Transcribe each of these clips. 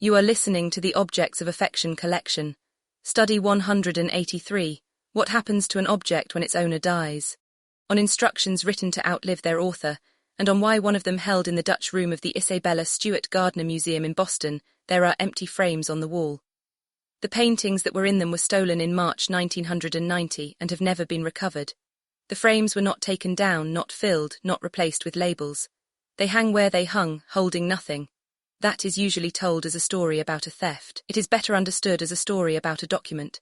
You are listening to the Objects of Affection collection. Study 183, What happens to an object when its owner dies? On instructions written to outlive their author, and on why one of them held in the Dutch room of the Isabella Stewart Gardner Museum in Boston, there are empty frames on the wall. The paintings that were in them were stolen in March 1990 and have never been recovered. The frames were not taken down, not filled, not replaced with labels. They hang where they hung, holding nothing. That is usually told as a story about a theft. It is better understood as a story about a document.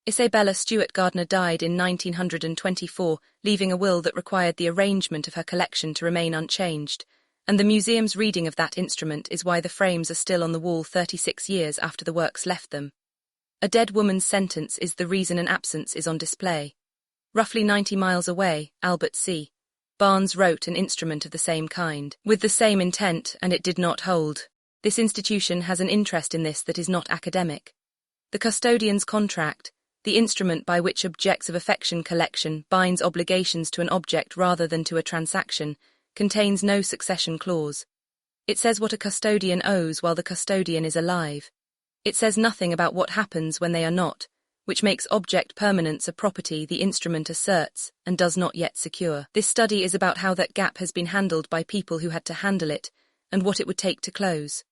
Isabella Stewart Gardner died in 1924, leaving a will that required the arrangement of her collection to remain unchanged, and the museum's reading of that instrument is why the frames are still on the wall 36 years after the works left them. A dead woman's sentence is the reason an absence is on display. Roughly 90 miles away, Albert C. Barnes wrote an instrument of the same kind, with the same intent, and it did not hold. This institution has an interest in this that is not academic. The custodian's contract, the instrument by which Objects of Affection collection binds obligations to an object rather than to a transaction, contains no succession clause. It says what a custodian owes while the custodian is alive. It says nothing about what happens when they are not, which makes object permanence a property the instrument asserts and does not yet secure. This study is about how that gap has been handled by people who had to handle it, and what it would take to close.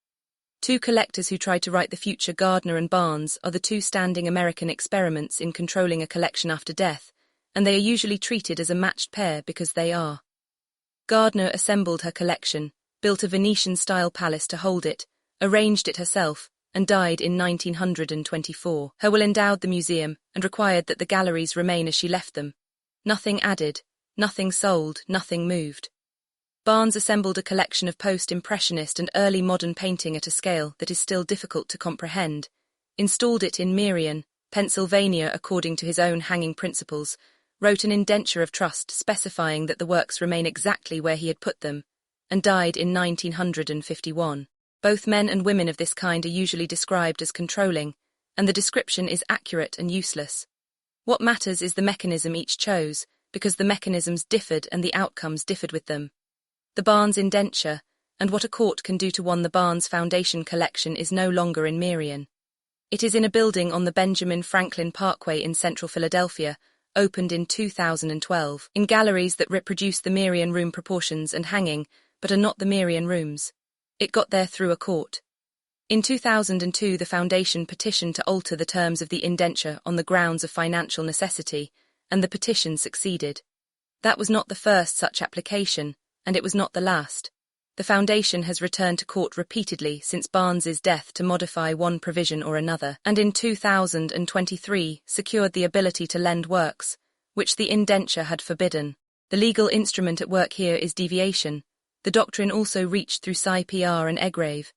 Two collectors who tried to write the future, Gardner and Barnes, are the two standing American experiments in controlling a collection after death, and they are usually treated as a matched pair because they are. Gardner assembled her collection, built a Venetian-style palace to hold it, arranged it herself, and died in 1924. Her will endowed the museum and required that the galleries remain as she left them. Nothing added, nothing sold, nothing moved. Barnes assembled a collection of post-impressionist and early modern painting at a scale that is still difficult to comprehend, installed it in Marion, Pennsylvania according to his own hanging principles, wrote an indenture of trust specifying that the works remain exactly where he had put them, and died in 1951. Both men and women of this kind are usually described as controlling, and the description is accurate and useless. What matters is the mechanism each chose, because the mechanisms differed and the outcomes differed with them. The Barnes indenture, and what a court can do to one. The Barnes Foundation collection is no longer in Marion. It is in a building on the Benjamin Franklin Parkway in central Philadelphia, opened in 2012, in galleries that reproduce the Marion room proportions and hanging, but are not the Marion rooms. It got there through a court. In 2002, the foundation petitioned to alter the terms of the indenture on the grounds of financial necessity, and the petition succeeded. That was not the first such application, and it was not the last. The foundation has returned to court repeatedly since Barnes's death to modify one provision or another, and in 2023 secured the ability to lend works, which the indenture had forbidden. The legal instrument at work here is deviation. The doctrine also reached through CPR and Egrave.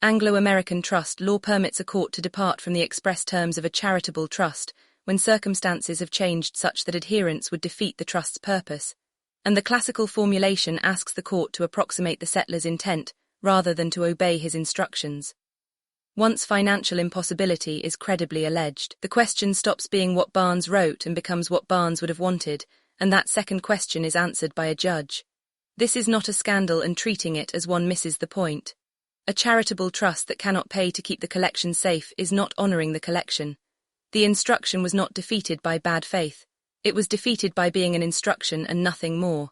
Anglo-American trust law permits a court to depart from the express terms of a charitable trust when circumstances have changed such that adherence would defeat the trust's purpose, and the classical formulation asks the court to approximate the settler's intent rather than to obey his instructions. Once financial impossibility is credibly alleged, the question stops being what Barnes wrote and becomes what Barnes would have wanted, and that second question is answered by a judge. This is not a scandal, and treating it as one misses the point. A charitable trust that cannot pay to keep the collection safe is not honoring the collection. The instruction was not defeated by bad faith. It was defeated by being an instruction and nothing more.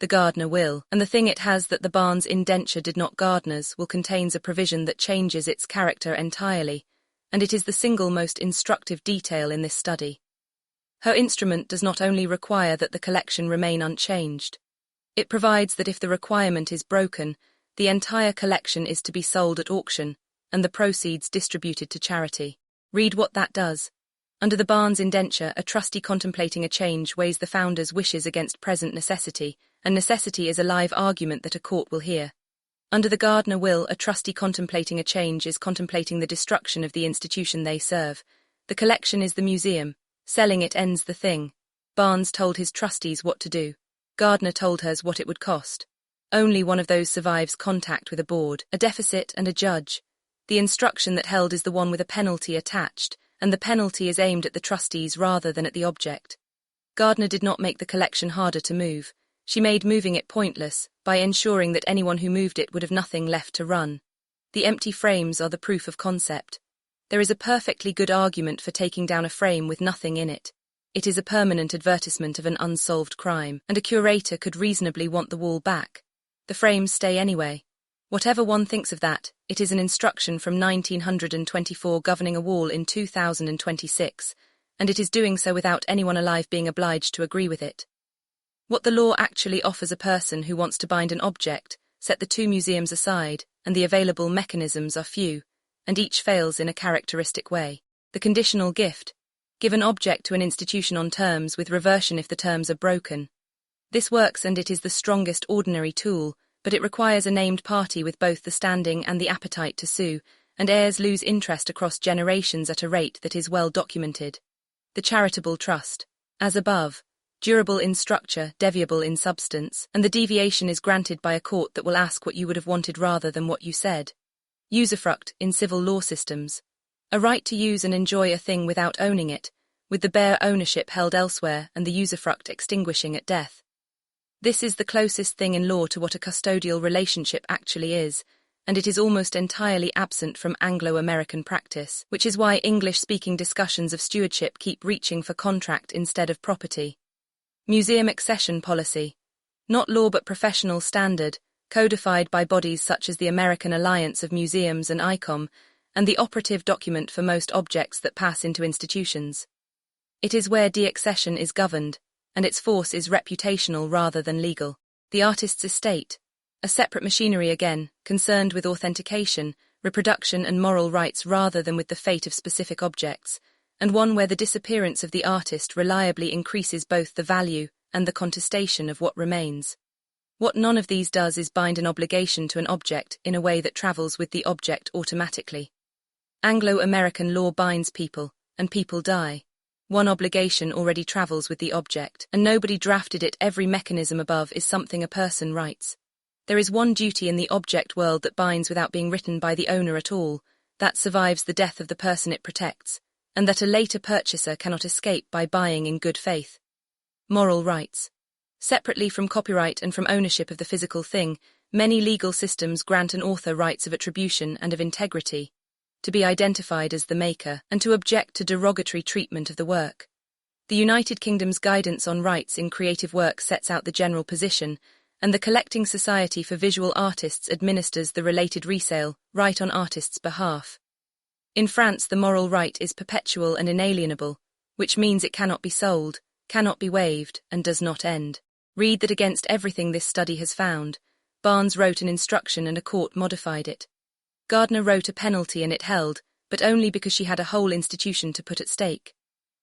The Gardner will, and the thing it has that the Barnes indenture did not. Gardner's will contains a provision that changes its character entirely, and it is the single most instructive detail in this study. Her instrument does not only require that the collection remain unchanged. It provides that if the requirement is broken, the entire collection is to be sold at auction, and the proceeds distributed to charity. Read what that does. Under the Barnes indenture, a trustee contemplating a change weighs the founder's wishes against present necessity, and necessity is a live argument that a court will hear. Under the Gardner will, a trustee contemplating a change is contemplating the destruction of the institution they serve. The collection is the museum. Selling it ends the thing. Barnes told his trustees what to do. Gardner told hers what it would cost. Only one of those survives contact with a board, a deficit, and a judge. The instruction that held is the one with a penalty attached, and the penalty is aimed at the trustees rather than at the object. Gardner did not make the collection harder to move. She made moving it pointless by ensuring that anyone who moved it would have nothing left to run. The empty frames are the proof of concept. There is a perfectly good argument for taking down a frame with nothing in it. It is a permanent advertisement of an unsolved crime, and a curator could reasonably want the wall back. The frames stay anyway. Whatever one thinks of that, it is an instruction from 1924 governing a wall in 2026, and it is doing so without anyone alive being obliged to agree with it. What the law actually offers a person who wants to bind an object, set the two museums aside, and the available mechanisms are few, and each fails in a characteristic way. The conditional gift. Give an object to an institution on terms with reversion if the terms are broken. This works and it is the strongest ordinary tool, but it requires a named party with both the standing and the appetite to sue, and heirs lose interest across generations at a rate that is well documented. The charitable trust. As above, durable in structure, deviable in substance, and the deviation is granted by a court that will ask what you would have wanted rather than what you said. Usufruct in civil law systems. A right to use and enjoy a thing without owning it, with the bare ownership held elsewhere and the usufruct extinguishing at death. This is the closest thing in law to what a custodial relationship actually is, and it is almost entirely absent from Anglo-American practice, which is why English-speaking discussions of stewardship keep reaching for contract instead of property. Museum accession policy. Not law but professional standard, codified by bodies such as the American Alliance of Museums and ICOM, and the operative document for most objects that pass into institutions. It is where deaccession is governed, and its force is reputational rather than legal. The artist's estate. A separate machinery again, concerned with authentication, reproduction and moral rights rather than with the fate of specific objects, and one where the disappearance of the artist reliably increases both the value and the contestation of what remains. What none of these does is bind an obligation to an object in a way that travels with the object automatically. Anglo-American law binds people, and people die. One obligation already travels with the object, and nobody drafted it. Every mechanism above is something a person writes. There is one duty in the object world that binds without being written by the owner at all, that survives the death of the person it protects, and that a later purchaser cannot escape by buying in good faith. Moral rights. Separately from copyright and from ownership of the physical thing, many legal systems grant an author rights of attribution and of integrity, to be identified as the maker, and to object to derogatory treatment of the work. The United Kingdom's guidance on rights in creative work sets out the general position, and the Collecting Society for Visual Artists administers the related resale right on artists' behalf. In France, the moral right is perpetual and inalienable, which means it cannot be sold, cannot be waived, and does not end. Read that against everything this study has found, Barnes wrote an instruction and a court modified it. Gardner wrote a penalty and it held, but only because she had a whole institution to put at stake.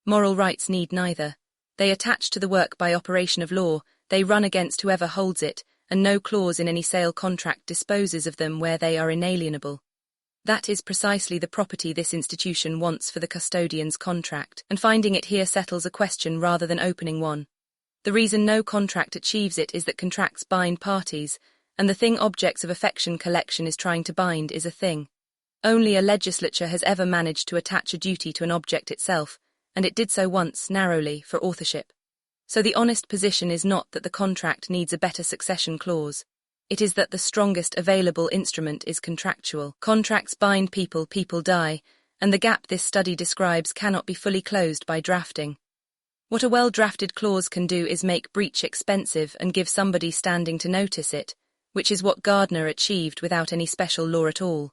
Moral rights need neither. They attach to the work by operation of law, they run against whoever holds it, and no clause in any sale contract disposes of them where they are inalienable. That is precisely the property this institution wants for the custodian's contract, and finding it here settles a question rather than opening one. The reason no contract achieves it is that contracts bind parties, and the thing objects of affection collection is trying to bind is a thing. Only a legislature has ever managed to attach a duty to an object itself, and it did so once, narrowly, for authorship. So the honest position is not that the contract needs a better succession clause. It is that the strongest available instrument is contractual. Contracts bind people, people die, and the gap this study describes cannot be fully closed by drafting. What a well-drafted clause can do is make breach expensive and give somebody standing to notice it, which is what Gardner achieved without any special law at all.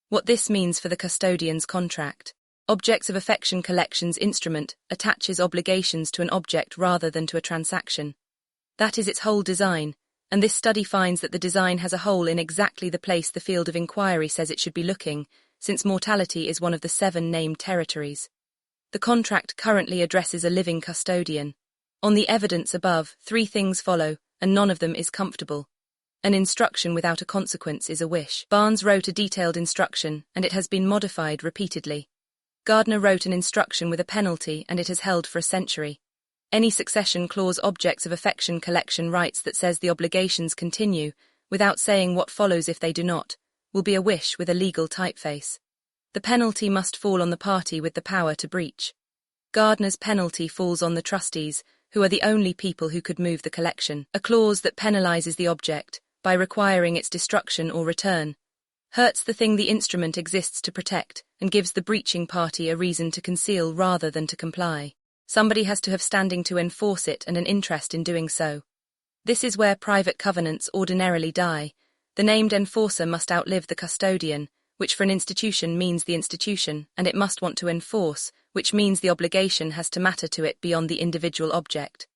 What this means for the custodian's contract. Objects of affection collection's instrument attaches obligations to an object rather than to a transaction. That is its whole design, and this study finds that the design has a hole in exactly the place the field of inquiry says it should be looking, since mortality is one of the 7 named territories. The contract currently addresses a living custodian. On the evidence above, 3 things follow, and none of them is comfortable. An instruction without a consequence is a wish. Barnes wrote a detailed instruction, and it has been modified repeatedly. Gardner wrote an instruction with a penalty, and it has held for a century. Any succession clause objects of affection collection rights that says the obligations continue, without saying what follows if they do not, will be a wish with a legal typeface. The penalty must fall on the party with the power to breach. Gardner's penalty falls on the trustees, who are the only people who could move the collection. A clause that penalizes the object, by requiring its destruction or return, hurts the thing the instrument exists to protect, and gives the breaching party a reason to conceal rather than to comply. Somebody has to have standing to enforce it and an interest in doing so. This is where private covenants ordinarily die. The named enforcer must outlive the custodian, which for an institution means the institution, and it must want to enforce, which means the obligation has to matter to it beyond the individual object.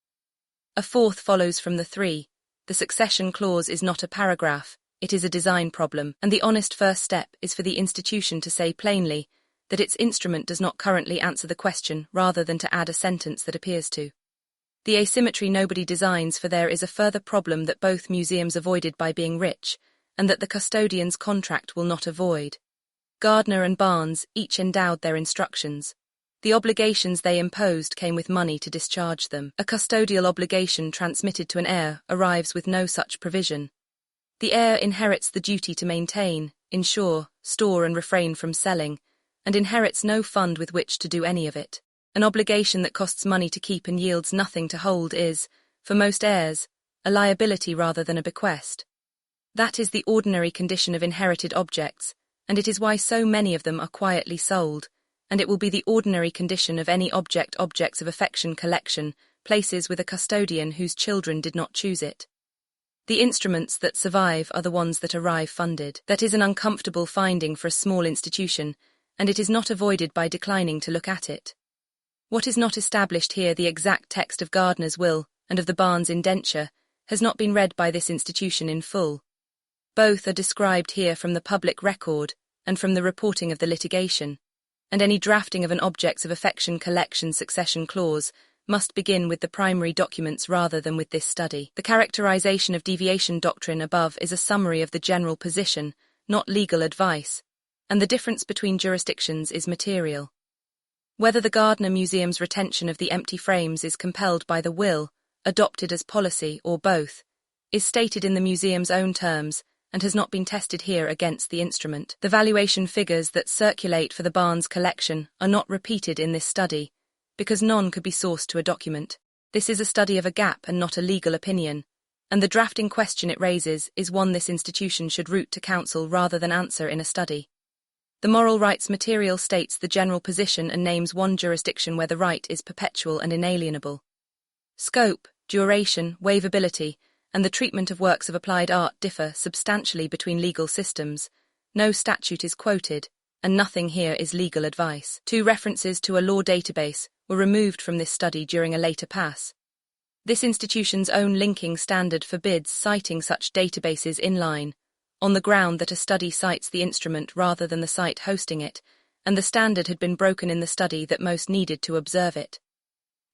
A fourth follows from the three. The succession clause is not a paragraph, it is a design problem, and the honest first step is for the institution to say plainly that its instrument does not currently answer the question rather than to add a sentence that appears to. The asymmetry nobody designs for there is a further problem that both museums avoided by being rich, and that the custodian's contract will not avoid. Gardner and Barnes each endowed their instructions. The obligations they imposed came with money to discharge them. A custodial obligation transmitted to an heir arrives with no such provision. The heir inherits the duty to maintain, insure, store and refrain from selling, and inherits no fund with which to do any of it. An obligation that costs money to keep and yields nothing to hold is, for most heirs, a liability rather than a bequest. That is the ordinary condition of inherited objects, and it is why so many of them are quietly sold, and it will be the ordinary condition of any objects of affection collection, places with a custodian whose children did not choose it. The instruments that survive are the ones that arrive funded. That is an uncomfortable finding for a small institution, and it is not avoided by declining to look at it. What is not established here, the exact text of Gardner's will and of the Barnes indenture, has not been read by this institution in full. Both are described here from the public record and from the reporting of the litigation, and any drafting of an objects of affection collection succession clause must begin with the primary documents rather than with this study. The characterization of deviation doctrine above is a summary of the general position, not legal advice, and the difference between jurisdictions is material. Whether the Gardner Museum's retention of the empty frames is compelled by the will, adopted as policy, or both, is stated in the museum's own terms, and has not been tested here against the instrument. The valuation figures that circulate for the Barnes collection are not repeated in this study, because none could be sourced to a document. This is a study of a gap and not a legal opinion, and the drafting question it raises is one this institution should root to counsel rather than answer in a study. The moral rights material states the general position and names one jurisdiction where the right is perpetual and inalienable. Scope, duration, waivability, and the treatment of works of applied art differ substantially between legal systems. No statute is quoted, and nothing here is legal advice. 2 references to a law database were removed from this study during a later pass. This institution's own linking standard forbids citing such databases inline, on the ground that a study cites the instrument rather than the site hosting it, and the standard had been broken in the study that most needed to observe it.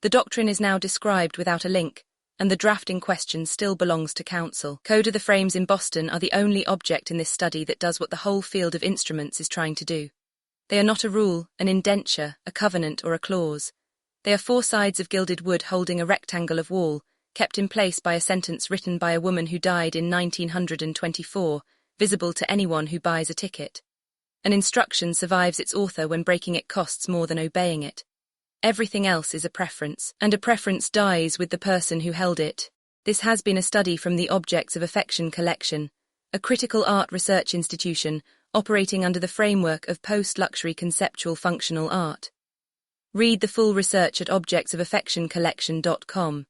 The doctrine is now described without a link, and the drafting question still belongs to counsel. Code of the frames in Boston are the only object in this study that does what the whole field of instruments is trying to do. They are not a rule, an indenture, a covenant, or a clause. They are 4 sides of gilded wood holding a rectangle of wall, kept in place by a sentence written by a woman who died in 1924, visible to anyone who buys a ticket. An instruction survives its author when breaking it costs more than obeying it. Everything else is a preference, and a preference dies with the person who held it. This has been a study from the Objects of Affection collection, a critical art research institution operating under the framework of post-luxury conceptual functional art. Read the full research at objectsofaffectioncollection.com.